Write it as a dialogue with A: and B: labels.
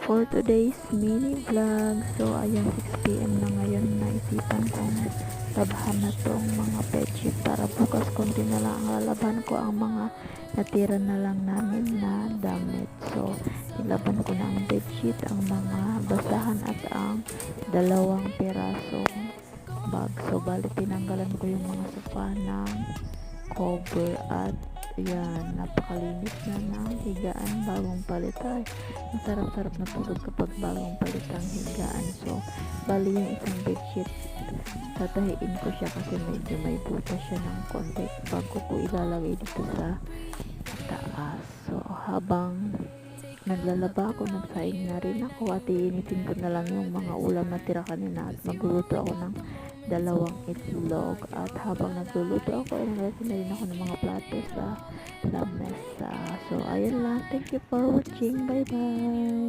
A: for today's mini vlog. So ayan, 6 PM na ngayon, naisipan kong labahan na tong mga bedsheet para bukas konti na lang ang lalaban ko, ang mga natira na lang namin na damit. So nilaban ko na ang bedsheet, ang mga basahan at ang 2 pirasong bag. So bali tinanggalan ko yung mga sofa ng cover at yan, napakalinis na ng higaan bagong palit. Ay, ang sarap-sarap na tulog kapag bagong palit ang higaan. So bali yung isang bedsheet, tatahiin ko siya kasi medyo may butas siya ng konti bago ko ilalagay dito sa taas. So habang naglalaba ako, nagsaing na rin ako at iinitin ko na lang yung mga ulam na tira kanina at magluluto ako ng 2 itlog. At habang nagluluto ako, naglalagay na rin ako ng mga plato sa lamesa. So ayun lang, thank you for watching, bye bye.